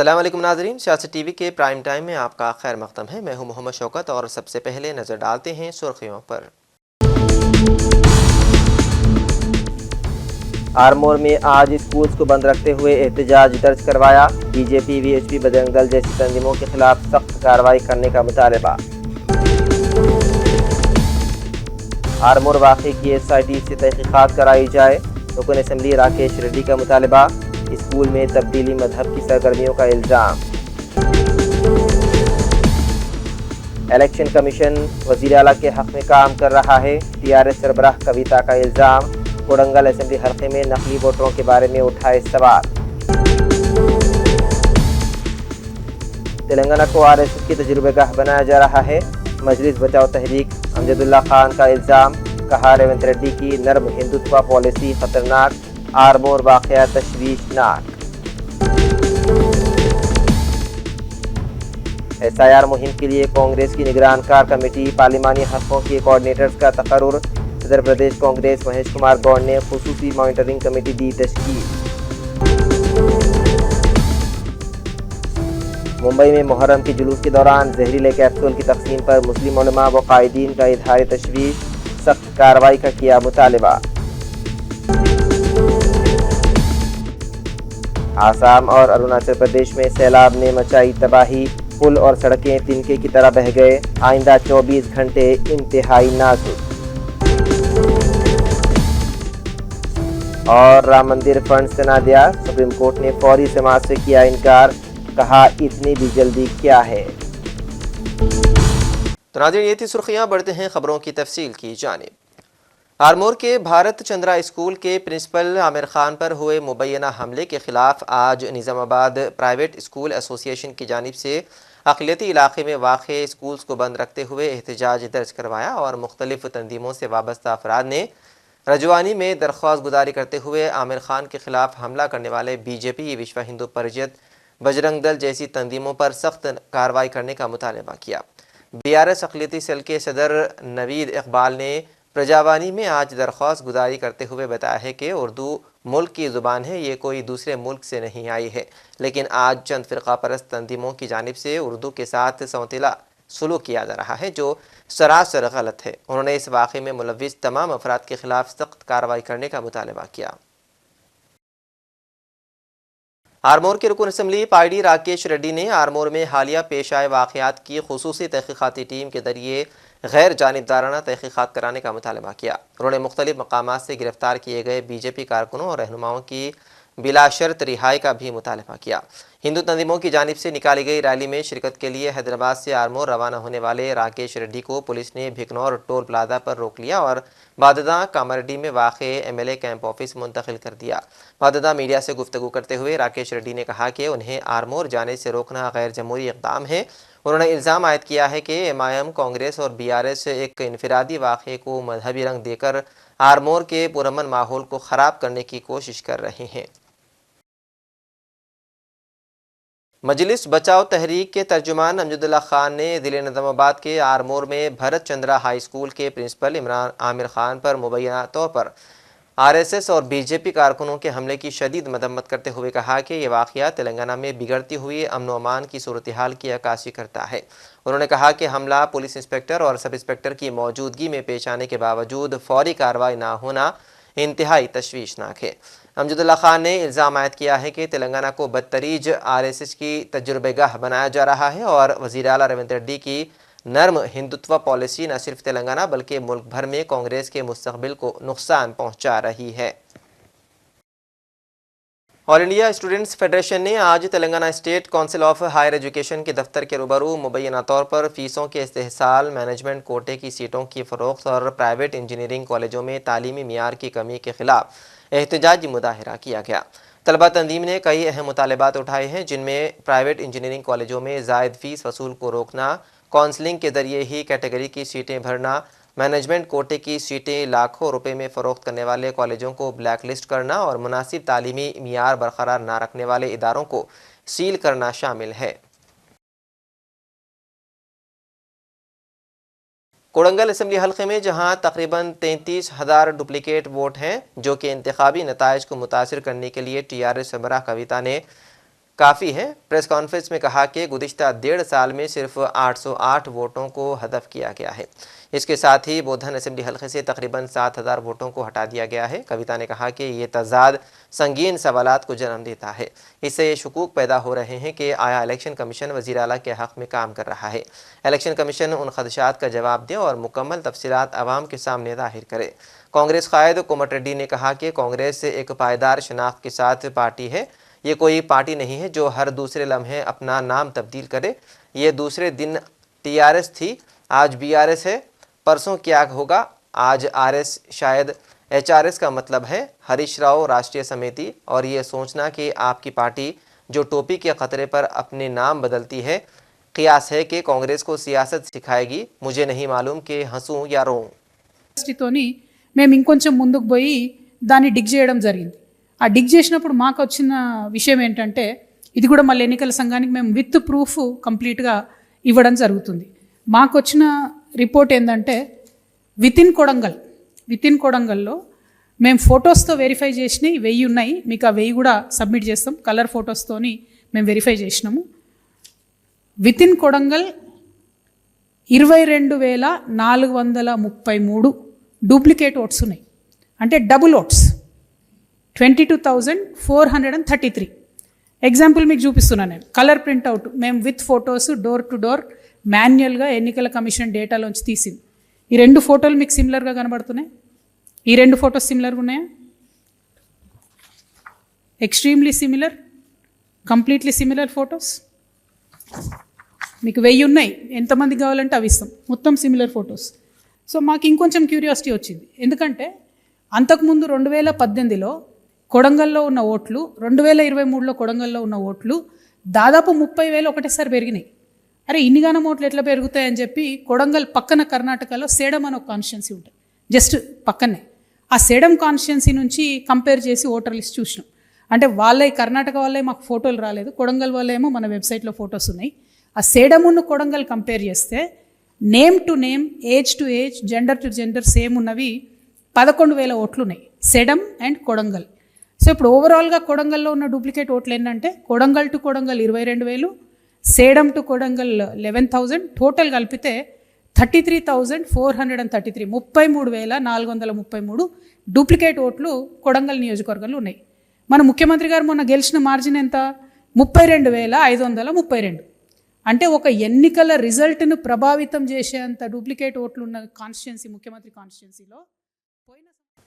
अस्सलाम वालेकुम नाज़रीन, सियासत टीवी के प्राइम टाइम में आपका खैर मक़दम है। मैं हूं मोहम्मद शौकत और सबसे पहले नज़र डालते हैं सुर्खियों पर। आरमोर में आज स्कूल्स को बंद रखते हुए एहतजाज दर्ज करवाया। बीजेपी वीएचपी बजरंग दल जैसी तंजीमों के खिलाफ सख्त कार्रवाई करने का मुतालबा। आरमोर वाक़े की SIT से तहक़ीक़ात कराई जाए, रुकन असम्बली राकेश रेड्डी का मुतालबा। स्कूल में तब्दीली मजहब की सरगर्मियों का इल्ज़ाम। इलेक्शन कमीशन वज़ीर आला के हक़ में काम कर रहा है, TRS सरबराह कविता का इल्ज़ाम। कोडंगल असम्बली हल्के में नकली वोटरों के बारे में उठाए सवाल। तेलंगाना को RSS की तजुर्बेगाह बनाया जा रहा है, मजलिस बचाओ तहरीक अमजदुल्ला खान का इल्ज़ाम। कहा रेवंत रेड्डी की नर्म हिंदुत्व पॉलिसी खतरनाक, आरमोर वाक़या तशवीशनाक। SIR मुहिम के लिए कांग्रेस की निगरानकार कमेटी, पार्लिमानी हक़ों के कोऑर्डिनेटर्स का तकर्रुर। सदर प्रदेश कांग्रेस महेश कुमार गौड़ ने खुसूसी मॉनिटरिंग कमेटी दी तश्कील। मुंबई में मुहर्रम के जुलूस के दौरान जहरीले कैप्सूल की तकसीम पर मुस्लिम उलमा व कायदीन का इजहार तशवीश, सख्त कार्रवाई का किया मुतालबा। आसाम और अरुणाचल प्रदेश में सैलाब ने मचाई तबाही, पुल और सड़कें तिनके की तरह बह गए। आइंदा 24 घंटे इंतहाई नाजुक। और राम मंदिर फंड से ना दिया, सुप्रीम कोर्ट ने फौरी समाज से किया इनकार। कहा इतनी भी जल्दी क्या है। तो नाज़रीन, ये थी सुर्खियां। बढ़ते हैं खबरों की तफसील की जानिब। आरमोर के भारत चंद्रा स्कूल के प्रिंसिपल आमिर खान पर हुए मुबैना हमले के खिलाफ आज निज़ामाबाद प्राइवेट स्कूल एसोसिएशन की जानिब से अक़लियती इलाके में वाक़े स्कूल्स को बंद रखते हुए एहतजाज दर्ज करवाया और मुख्तलिफ तंजीमों से वाबस्ता अफराद ने रजवानी में दरख्वास्त गुजारी करते हुए आमिर खान के खिलाफ हमला करने वाले BJP, विश्व हिंदू परिषद, बजरंग दल जैसी तंजीमों पर सख्त कार्रवाई करने का मुतालबा किया। BRS अक़लियती सेल के सदर नवीद इकबाल ने प्रजावानी में आज दरख्वास्त गुजारी करते हुए बताया है कि उर्दू मुल्क की ज़ुबान है, ये कोई दूसरे मुल्क से नहीं आई है, लेकिन आज चंद फ़िरका परस्त तंजीमों की जानिब से उर्दू के साथ सौतीला सलूक किया जा रहा है, जो सरासर गलत है। उन्होंने इस वाक़े में मुलव्विस तमाम अफराद के खिलाफ सख्त कार्रवाई करने का मुतालबा किया। आरमोर के रुकन असम्बली पार्टी राकेश रेड्डी ने आरमोर में हालिया पेश आए वाक़यात की खुसूसी तहक़ीक़ाती टीम के जरिए गैर जानिबदाराना तहक़ीक़ात कराने का मुतालबा किया। उन्होंने मुख्तलिफ मकामात से गिरफ्तार किए गए BJP कारकुनों और रहनुमाओं की बिलाशर्त रिहाई का भी मुतालबा किया। हिंदू तंजीमों की जानिब से निकाली गई रैली में शिरकत के लिए हैदराबाद से आरमोर रवाना होने वाले राकेश रेड्डी को पुलिस ने भिकनौर टोल प्लाजा पर रोक लिया और बाददा कामारेड्डी में वाक़े MLA कैंप ऑफिस मुंतकिल कर दिया। बाददा मीडिया से गुफ्तगू करते हुए राकेश रेड्डी ने कहा कि उन्हें आरमोर जाने से रोकना गैर जमहूरी इक़दाम है। उन्होंने इल्ज़ाम आयद किया है कि MIM, कांग्रेस और BRS एक इनफरादी वाक़े को मजहबी रंग देकर आरमोर के पुरअमन माहौल को ख़राब करने की कोशिश कर रहे हैं। मजलिस बचाओ तहरीक के तर्जुमान अमजदुल्ला खान ने ज़िले निज़ामाबाद के आरमोर में भरत चंद्रा हाई स्कूल के प्रिंसिपल इमरान आमिर खान पर मुबैना तौर पर RSS और BJP कारकुनों के हमले की शदीद मदम्मत करते हुए कहा कि यह वाक़या तेलंगाना में बिगड़ती हुई अमन व अमान की सूरत हाल की अक्कासी करता है। उन्होंने कहा कि हमला पुलिस इंस्पेक्टर और सब इंस्पेक्टर की मौजूदगी में पेश आने के बावजूद फौरी कार्रवाई न होना इंतहाई तशवीशनाक है। अमजदुल्ला खान ने इल्ज़ाम आयद किया है कि तेलंगाना को बदतरीज RSS की तजुर्बेगाह बनाया जा रहा है और वज़ीर आला रेवंत रेड्डी की नर्म हिंदुत्व पॉलिसी न सिर्फ तेलंगाना बल्कि मुल्क भर में कांग्रेस के मुस्तकबिल को नुकसान पहुंचा रही है। ऑल इंडिया स्टूडेंट्स फेडरेशन ने आज Telangana state council of higher education के दफ्तर के रूबरू मुबैना तौर पर फ़ीसों के इस्तेहसाल, मैनेजमेंट कोटे की सीटों की फ़रोख्त और प्राइवेट इंजीनियरिंग कॉलेजों में तालीमी मियार की कमी के खिलाफ एहतजाजी मुजाहिरा किया गया। तलबा तंजीम ने कई अहम मुतालबात उठाए हैं, जिनमें प्राइवेट इंजीनियरिंग कॉलेजों में ज़ायद फ़ीस वसूल को रोकना, काउंसलिंग के ज़रिए ही कैटेगरी की सीटें भरना, मैनेजमेंट कोटे की सीटें लाखों रुपए में फ़रोख्त करने वाले कॉलेजों को ब्लैक लिस्ट करना और मुनासिब तालीमी मियार बरकरार ना रखने वाले इदारों को सील करना शामिल है। कोडंगल असम्बली हल्के में जहां तकरीबन 33,000 डुप्लिकेट वोट हैं, जो कि इंतखाबी नताइज को मुतासर करने के लिए TRS सरबराह कविता ने काफ़ी है। प्रेस कॉन्फ्रेंस में कहा कि गुज़िश्ता 1.5 साल में सिर्फ 808 वोटों को हदफ किया गया है। इसके साथ ही बोधन असेंबली हल्के से तकरीबन 7000 वोटों को हटा दिया गया है। कविता ने कहा कि ये तजाद संगीन सवालात को जन्म देता है। इससे ये शकूक पैदा हो रहे हैं कि आया इलेक्शन कमीशन वज़ीर आला के हक़ में काम कर रहा है। इलेक्शन कमीशन उन खदशात का जवाब दे और मुकम्मल तफसीलात आवाम के सामने ज़ाहिर करे। कांग्रेस कायद कोमट रेड्डी ने कहा कि कांग्रेस एक पायदार शनाख्त के साथ पार्टी है। ये कोई पार्टी नहीं है जो हर दूसरे लम्हे अपना नाम तब्दील करे। ये दूसरे दिन TRS थी, आज BRS है, परसों क्या होगा, आज RS शायद HRS का मतलब है हरीश राव राष्ट्रीय समिति। और ये सोचना कि आपकी पार्टी जो टोपी के ख़तरे पर अपने नाम बदलती है, क़ियास है कि कांग्रेस को सियासत सिखाएगी। मुझे नहीं मालूम कि हंसूं या रोऊं। మేము ఇంకొంచెం ముందుకు పోయి దాన్ని డిగ్ చేయడం జరిగింది. ఆ డిగ్ చేసినప్పుడు మాకు వచ్చిన విషయం ఏంటంటే ఇది కూడా మళ్ళీ ఎన్నికల సంఘానికి మేము విత్ ప్రూఫ్ కంప్లీట్గా ఇవ్వడం జరుగుతుంది. మాకు వచ్చిన రిపోర్ట్ ఏంటంటే విత్ ఇన్ కొడంగల్లో మేము ఫొటోస్తో వెరిఫై చేసినవి 1000 ఉన్నాయి. మీకు ఆ 1000 కూడా సబ్మిట్ చేస్తాం. కలర్ ఫొటోస్తోని మేము వెరిఫై చేసినాము. With in Kodangal 22,433 duplicate oats ఉన్నాయి. అంటే డబుల్ ఓట్స్ 22,433. ఎగ్జాంపుల్ మీకు చూపిస్తున్నాను నేను. కలర్ ప్రింట్అవుట్ మేము with photos door to door మాన్యువల్గా ఎన్నికల కమిషన్ డేటాలోంచి తీసింది. ఈ 2 ఫోటోలు మీకు సిమిలర్గా కనబడుతున్నాయి. ఈ 2 ఫొటోస్ సిమిలర్గా ఉన్నాయా? Extremely similar, completely similar photos. మీకు 1000 ఉన్నాయి. ఎంతమంది కావాలంటే అవి ఇస్తాం. మొత్తం సిమిలర్ ఫొటోస్. సో మాకు ఇంకొంచెం క్యూరియాసిటీ వచ్చింది. ఎందుకంటే అంతకుముందు 2018లో కొడంగల్లో ఉన్న ఓట్లు, 2023లో కొడంగల్లో ఉన్న ఓట్లు దాదాపు 30,000 ఒకటేసారి పెరిగినాయి. అరే ఇన్నిగానం ఓట్లు ఎట్లా పెరుగుతాయని చెప్పి కొడంగల్ పక్కన కర్ణాటకలో సేడం అని ఒక కాన్స్టిట్యున్సీ ఉంటుంది, జస్ట్ పక్కనే. ఆ సేడం కాన్స్టిట్యున్సీ నుంచి కంపేర్ చేసి ఓటర్ లిస్ట్ చూసినాం. అంటే వాళ్ళే కర్ణాటక వాళ్ళే మాకు ఫోటోలు రాలేదు, కొడంగల్ వాళ్ళేమో మన వెబ్సైట్లో ఫొటోస్ ఉన్నాయి. ఆ సేడమును కొడంగల్ కంపేర్ చేస్తే name to name, age to age, gender to gender same ఉన్నవి 11,000 ఓట్లు ఉన్నాయి సెడం అండ్ కొడంగల్. సో ఇప్పుడు ఓవరాల్గా కొడంగల్లో ఉన్న డూప్లికేట్ ఓట్లు ఏంటంటే Kodangal to Kodangal 22,000, Sedam to Kodangal 11,000, total కలిపితే 33,433, 33,433 డూప్లికేట్ ఓట్లు కొడంగల్ నియోజకవర్గంలో ఉన్నాయి. మన ముఖ్యమంత్రి గారు మొన్న గెలిచిన మార్జిన్ ఎంత? 32,532. అంటే ఒక ఎన్నికల రిజల్ట్ను ప్రభావితం చేసేంత డూప్లికేట్ ఓట్లు ఉన్న కాన్స్టిట్యున్సీ ముఖ్యమంత్రి కాన్స్టిట్యున్సీలో.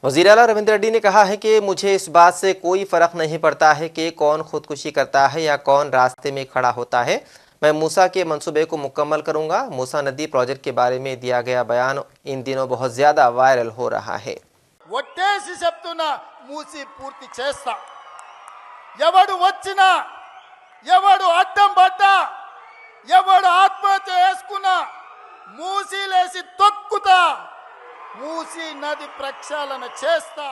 वज़ीर आला रविंद्र रेड्डी ने कहा है कि मुझे इस बात से कोई फ़र्क नहीं पड़ता है कि कौन खुदकुशी करता है या कौन रास्ते में खड़ा होता है। मैं मूसा के मंसूबे को मुकम्मल करूंगा। मूसा नदी प्रोजेक्ट के बारे में दिया गया बयान इन दिनों बहुत ज़्यादा वायरल हो रहा है। ఒట్టేసి చెప్తున్నా, మూసి పూర్తి చేస్తా. ఎవడు వచ్చినా, ఎవడు అడ్డం పడ్డా, ఎవడు ఆత్మహత్య చేసుకున్నా మూసీలేసి తొక్కుతా, మూసీ నది ప్రక్షాళన చేస్తా.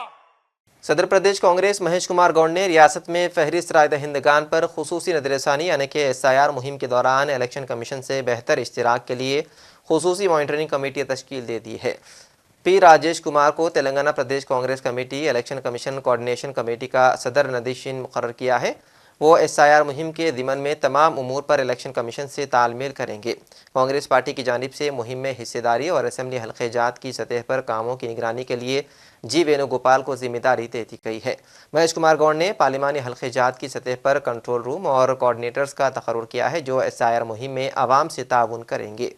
सदर प्रदेश कांग्रेस महेश कुमार गौड़ ने रियासत में फहरिस्त राय दहिंदगान पर खुसूसी नजरसानी यानी कि SIR मुहिम के दौरान इलेक्शन कमीशन से बेहतर इश्तिराक के लिए खुसूसी मॉनिटरिंग कमेटी तश्कील दे दी है। P राजेश कुमार को Telangana Pradesh Congress committee election commission coordination committee का सदर नदीशिन मुकर्रर किया है। वो SIR मुहिम के ज़िमन में तमाम उमूर पर इलेक्शन कमीशन से तालमेल करेंगे। कांग्रेस पार्टी की जानिब से मुहिम में हिस्सेदारी और असेंबली हल्के जात की सतह पर कामों की निगरानी के लिए G वेणुगोपाल को जिम्मेदारी दे दी गई है। महेश कुमार गौड़ ने पार्लिमानी हल्के जात की सतह पर कंट्रोल रूम और कोऑर्डिनेटर्स का तकर्रुर किया है जो SIR मुहिम में आवाम से ताउन करेंगे।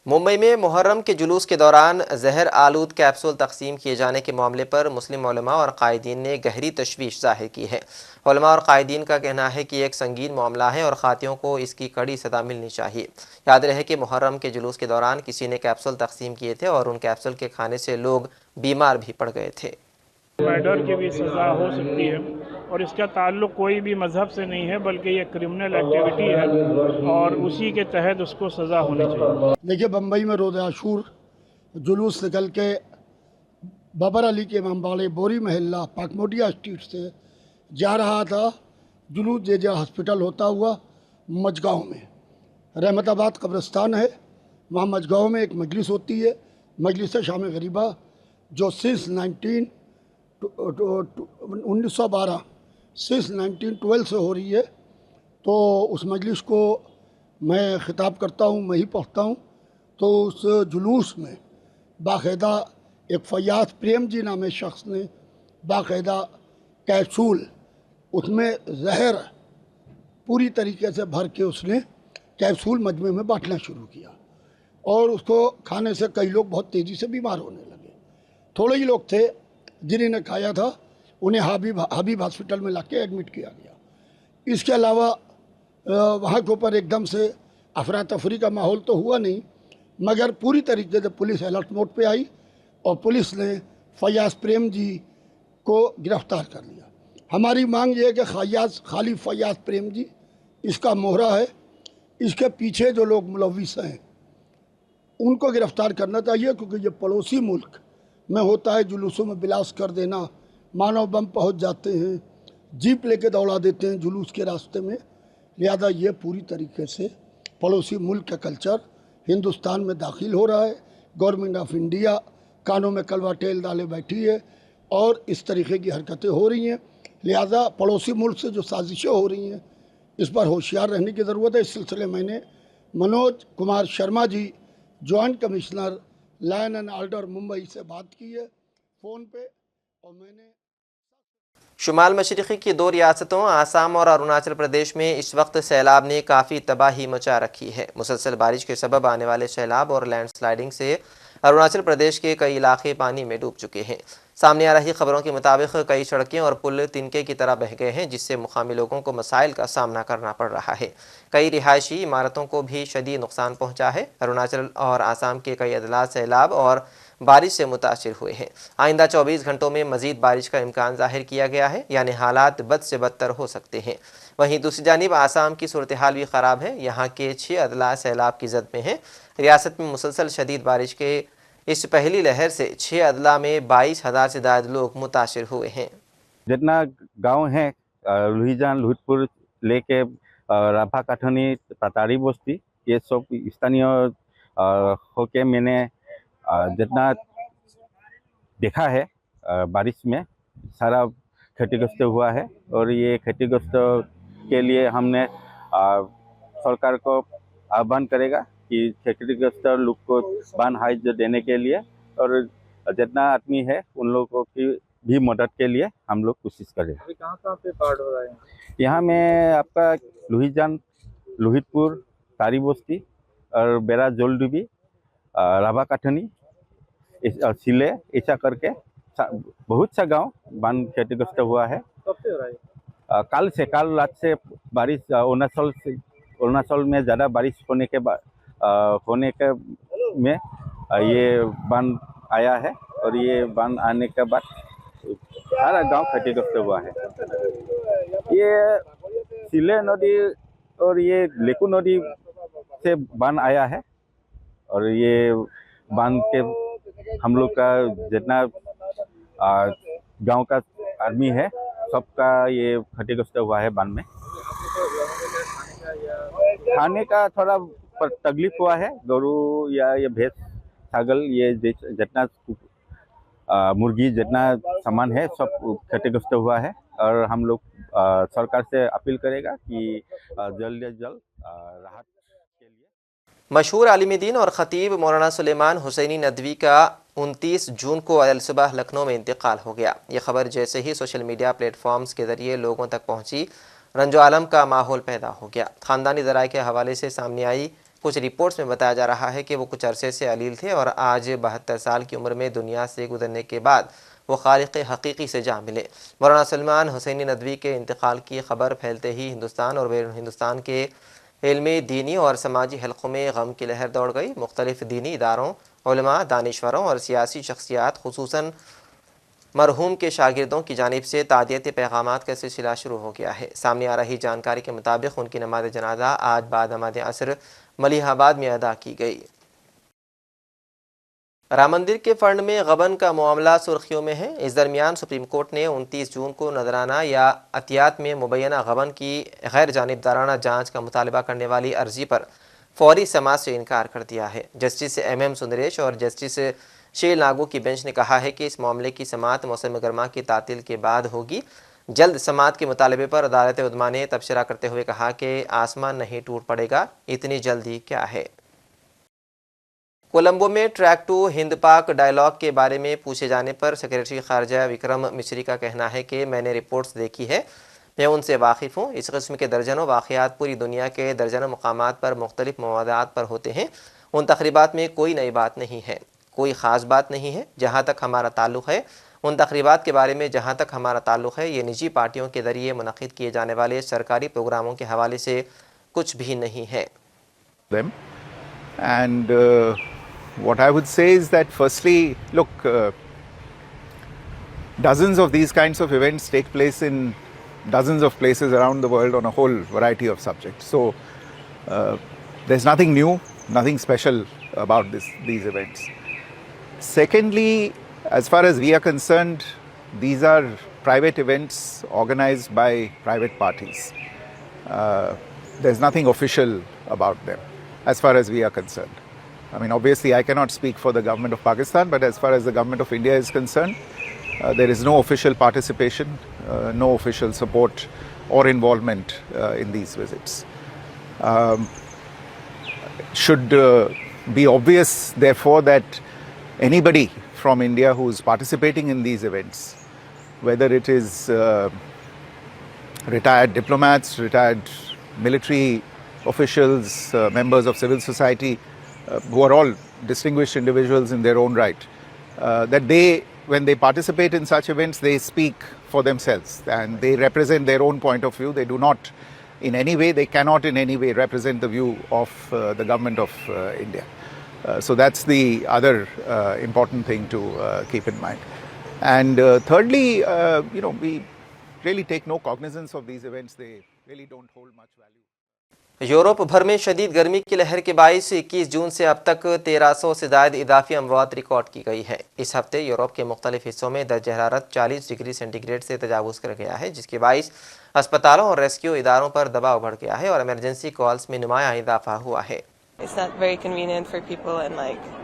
मुंबई में मुहर्रम के जुलूस के दौरान जहर आलूद कैप्सूल तकसीम किए जाने के मामले पर मुस्लिम उलमा और कायदीन ने गहरी तशवीश जाहिर की है। उलमा और कायदीन का कहना है कि एक संगीन मामला है और खातियों को इसकी कड़ी सज़ा मिलनी चाहिए। याद रहे कि मुहर्रम के जुलूस के दौरान किसी ने कैप्सूल तकसीम किए थे और उन कैप्सूल के खाने से लोग बीमार भी पड़ गए थे। मर्डर की भी सज़ा हो सकती है और इसका ताल्लुक कोई भी मज़हब से नहीं है बल्कि ये क्रिमिनल एक्टिविटी है और उसी के तहत उसको सज़ा होनी चाहिए। देखिए, बम्बई में रोज़ आशूर जुलूस निकल के बाबर अली के इमामबाड़े बोरी महल्ला पाकमोटिया स्ट्रीट से जा रहा था। जुलूस जेजा हॉस्पिटल होता हुआ मजगांव में रहमताबाद कब्रिस्तान है, वहाँ मजगांव में एक मजलिस होती है, मजलिस शाम गरीबा, जो सिंस 1912 सिंस 1912 से हो रही है। तो उस मजलिस को मैं ख़िताब करता हूँ, मैं ही पढ़ता हूँ। तो उस जुलूस में बाकायदा एक फयाज प्रेम जी नामे शख्स ने बाकायदा कैप्सूल, उसमें जहर पूरी तरीके से भर के उसने कैप्सूल मजमे में बांटना शुरू किया और उसको खाने से कई लोग बहुत तेज़ी से बीमार होने लगे। थोड़े ही लोग थे जिन्होंने खाया था, उन्हें हबीब हॉस्पिटल में लाके एडमिट किया गया। इसके अलावा वहाँ के ऊपर एकदम से अफरा तफरी का माहौल तो हुआ नहीं, मगर पूरी तरीके से पुलिस अलर्ट मोड पे आई और पुलिस ने फयाज प्रेम जी को गिरफ्तार कर लिया। हमारी मांग ये है कि खाली फयाज प्रेम जी इसका मोहरा है, इसके पीछे जो लोग मुलविस हैं उनको गिरफ्तार करना चाहिए, क्योंकि ये पड़ोसी मुल्क में होता है। जुलूसों में बिलास कर देना, मानव बम पहुंच जाते हैं, जीप लेके दौड़ा देते हैं जुलूस के रास्ते में। लिहाजा ये पूरी तरीके से पड़ोसी मुल्क का कल्चर हिंदुस्तान में दाखिल हो रहा है। गवर्नमेंट ऑफ इंडिया कानों में कलवा तेल डाले बैठी है और इस तरीके की हरकतें हो रही हैं। लिहाजा पड़ोसी मुल्क से जो साजिशें हो रही हैं इस पर होशियार रहने की ज़रूरत है। इस सिलसिले में मैंने Manoj Kumar Sharma ji, joint commissioner law and order Mumbai से बात की है फ़ोन पे, और मैंने शुमाल मशरक़ी की दो रियासतों आसाम और अरुणाचल प्रदेश में इस वक्त सैलाब ने काफ़ी तबाही मचा रखी है। मुसलसल बारिश के सबब आने वाले सैलाब और लैंडस्लाइडिंग से अरुणाचल प्रदेश के कई इलाके पानी में डूब चुके हैं। सामने आ रही खबरों के मुताबिक कई सड़कें और पुल तिनके की तरह बह गए हैं, जिससे मुकामी लोगों को मसाइल का सामना करना पड़ रहा है। कई रिहायशी इमारतों को भी शदीद नुकसान पहुँचा है। अरुणाचल और आसाम के कई अदला सैलाब और बारिश से मुतासिर हुए हैं। आइंदा 24 घंटों में मजीद बारिश का इम्कान जाहिर किया गया है, यानी हालात बद से बदतर हो सकते हैं। वहीं दूसरी जानिब आसाम की सूरत हाल भी ख़राब है। यहाँ के 6 अदला सैलाब की जद में हैं। रियासत में मुसलसल शदीद बारिश के इस पहली लहर से 6 अदला में 22,000 से ज़्यादा लोग मुतासिर हुए हैं। जितना गांव है लुहिजान, लुहितपुर लेके राभा काठनी, पतारी बस्ती, ये सब स्थानीय होके मैंने जितना देखा है बारिश में सारा क्षतिग्रस्त हुआ है। और ये क्षतिग्रस्त के लिए हमने सरकार को आह्वान करेगा कि क्षतिग्रस्त लोग को बान हाइज देने के लिए, और जितना आदमी है उन लोगों की भी मदद के लिए हम लोग कोशिश करें। अभी कहाँ पे बाढ़ हो रहा है? यहाँ में आपका लुहिजान, लुहितपुर, तारी बस्ती और बेरा जोलडुबी, राभा काठनी, सिले, ऐसा करके बहुत सा गांव बान क्षतिग्रस्त हुआ है। कब से हो रहा है? कल रात से बारिश अरुणाचल में ज़्यादा बारिश होने के में ये बान आया है, और ये बान आने के बाद सारा गांव क्षतिग्रस्त हुआ है। ये सिले नदी और ये लेकू नदी से बान आया है, और ये बान के हम लोग का जितना गांव का आदमी है सबका ये क्षतिग्रस्त हुआ है बान में। खाने का थोड़ा तकलीफ हुआ है। गरु या ये भैंस, छागल, ये जितना मुर्गी, जितना सामान है सब क्षतिग्रस्त हुआ है। और हम लोग सरकार से अपील करेगा कि जल्द से जल्द राहत के लिए। मशहूर आलिम दीन और ख़तीब मौलाना सुलेमान हुसैनी नदवी का 29 जून को अलसुबह लखनऊ में इंतकाल हो गया। ये खबर जैसे ही सोशल मीडिया प्लेटफॉर्म्स के ज़रिए लोगों तक पहुंची, रंजो आलम का माहौल पैदा हो गया। ख़ानदानी ज़राए के हवाले से सामने आई कुछ रिपोर्ट्स में बताया जा रहा है कि वो कुछ अरसे से अलील थे और आज 72 साल की उम्र में दुनिया से गुजरने के बाद वो खालिक़ हकीकी से जा मिले। मौलाना सुलेमान हुसैनी नदवी के इंतकाल की खबर फैलते ही हिंदुस्तान और बैरून हिंदुस्तान के इल्मी, दीनी और समाजी हलक़ों में गम की लहर दौड़ गई। मुख्तलिफ़ दीनी इदारों, उलमा, दानिश्वरों और सियासी शख्सियात, खुसूसन मरहूम के शागिर्दों की जानिब से ताज़ियती पैगामात का सिलसिला शुरू हो गया है। सामने आ रही जानकारी के मुताबिक उनकी नमाज जनाजा आज बाद नमाज असर मलिहाबाद में अदा की गई। राम मंदिर के फंड में गबन का मामला सुर्खियों में है। इस दरमियान सुप्रीम कोर्ट ने 29 जून को नजराना या अतियात में मुबैना गबन की गैर जानिबदाराना जाँच का मुतालबा करने वाली अर्जी पर फौरी समाअत से इनकार कर दिया है। जस्टिस MM सुंदरेश और जस्टिस शेल नागू की बेंच ने कहा है कि इस मामले की समाअत मौसम गर्मा की तातील के बाद होगी। जल्द समाअत के मुतालबे पर अदालत उद्मा ने तबसरा करते हुए कहा कि आसमान नहीं टूट पड़ेगा, इतनी जल्दी क्या है। कोलंबो में ट्रैक टू हिंद पाक डायलॉग के बारे में पूछे जाने पर सेक्रेटरी खारजा विक्रम मिश्री का कहना है कि मैंने रिपोर्ट्स देखी है, मैं उनसे वाकिफ़ हूँ। इस किस्म के दर्जनों वाक़यात पूरी दुनिया के दर्जनों मकामात पर मुख्तलिफ मवादात पर होते हैं। उन तकरीबात में कोई नई बात नहीं है, कोई ख़ास बात नहीं है। जहाँ तक हमारा ताल्लुक़ है, उन तकरीबात के बारे में जहाँ तक हमारा ताल्लुक़ है, ये निजी पार्टियों के ज़रिए मुनक़िद किए जाने वाले सरकारी प्रोग्रामों के हवाले से कुछ भी नहीं है। What I would say is that firstly, look, dozens of these kinds of events take place in dozens of places around the world on a whole variety of subjects. So there's nothing new, nothing special about these events. Secondly, as far as we are concerned, these are private events organized by private parties. There's nothing official about them as far as we are concerned. I mean, obviously, I cannot speak for the government of Pakistan, but as far as the government of India is concerned, there is no official participation, no official support or involvement in these visits. Should be obvious, therefore, that anybody from India who is participating in these events, whether it is retired diplomats, retired military officials, members of civil society, who are all distinguished individuals in their own right, that they, when they participate in such events, they speak for themselves and they represent their own point of view. They do not in any way, they cannot in any way represent the view of the government of India. So that's the other important thing to keep in mind. And thirdly, we really take no cognizance of these events. They really don't hold much value. Europe भर में शदीद गर्मी की लहर के बायस 21 जून से अब तक 1300 से ज़ायद इजाफी अमवात रिकॉर्ड की गई है। इस हफ्ते यूरोप के मुख्तलिफ हिस्सों में दर्ज हरारत 40 डिग्री सेंटीग्रेड से तजावुज़ कर गया है, जिसके बायस अस्पतालों और रेस्क्यू इदारों पर दबाव बढ़ गया है और इमरजेंसी कॉल्स में नुमाया इजाफा हुआ है। It's not very convenient for people and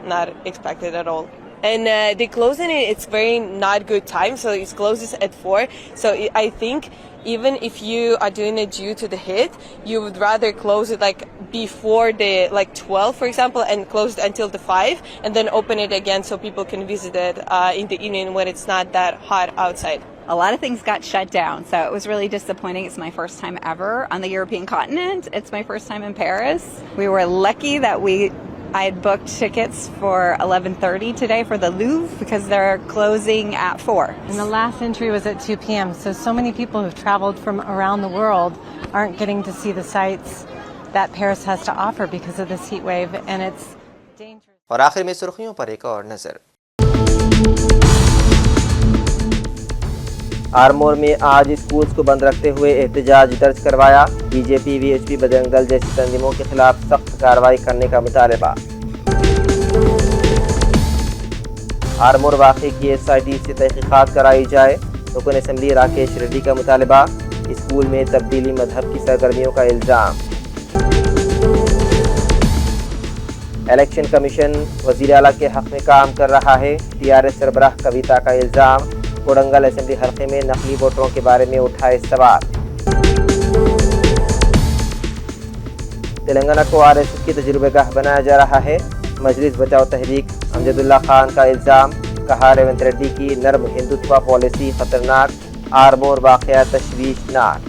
not expected at all. And they close it's very not good time, so it closes at 4. So I think even if you are doing it due to the heat, you would rather close it before the 12, for example, and close it until the 5, and then open it again so people can visit it in the evening when it's not that hot outside. A lot of things got shut down, so it was really disappointing. It's my first time ever on the European continent. It's my first time in Paris. We were lucky that I had booked tickets for 11:30 today for the Louvre because they're closing at 4. And the last entry was at 2 p.m. So many people who've traveled from around the world aren't getting to see the sights that Paris has to offer because of this heat wave, and it's dangerous. और आखिर में सुर्खियों पर एक और नजर। आरमोर में आज स्कूल्स को बंद रखते हुए एहतजाज दर्ज करवाया। बीजेपी, वीएचपी, बजरंग दल जैसी तंजीमों के खिलाफ सख्त कार्रवाई करने का मुतालबा। आरमोर वाक़े की एसआईटी से तहकीकात कराई जाए, रुकन असम्बली राकेश रेड्डी का मुतालबा। स्कूल में तब्दीली मजहब की सरगर्मियों का इल्ज़ाम। इलेक्शन कमीशन वज़ीर आला के हक़ में काम कर रहा है, टीआरएस सरबराह कविता का इल्ज़ाम। कोडंगल असेंबली हल्के में नकली वोटरों के बारे में उठाए सवाल। तेलंगाना को आरएसएस की तजुर्बेगाह बनाया जा रहा है, मजलिस बचाओ तहरीक अमजदुल्ला खान का इल्ज़ाम। कहा रेवंत रेड्डी की नर्म हिंदुत्व पॉलिसी खतरनाक, आरमोर वाक़या तशवीशनाक।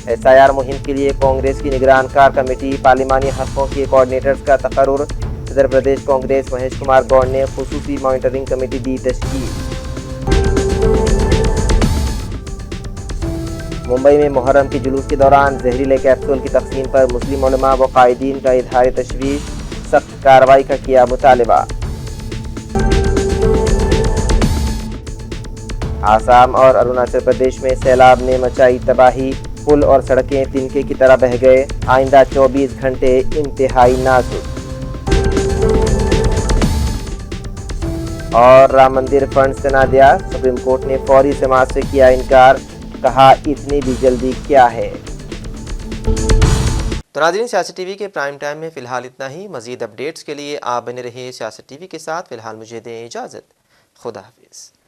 एसआईआर मुहिम के लिए कांग्रेस की निगरानकार कमेटी, पार्लिमानी हक़ों के कोऑर्डिनेटर्स का तकर्रुर। सदर प्रदेश कांग्रेस महेश कुमार गौड़ ने खुसूसी मॉनिटरिंग कमेटी दी तश्कील। मुंबई में मुहर्रम के जुलूस के दौरान जहरीले कैप्सूल की तक़सीम पर मुस्लिम उलमा व कायदीन का इज़हार तशवीश, सख्त कार्रवाई का किया मुतालबा। आसाम और अरुणाचल प्रदेश में सैलाब ने मचाई तबाही, पुल और सड़कें तिनके की तरह बह गए। आइंदा 24 घंटे इंतहाई नाजुक। और राम मंदिर फंड्स से ना दिया, सुप्रीम कोर्ट ने फौरी समाअत से किया इनकार। कहा इतनी भी जल्दी क्या है। तो नाज़रीन, सियासत टीवी के प्राइम टाइम में फ़िलहाल इतना ही। मज़ीद अपडेट्स के लिए आप बने रहिए सियासत टीवी के साथ। फ़िलहाल मुझे दें इजाज़त। खुदा हाफिज़।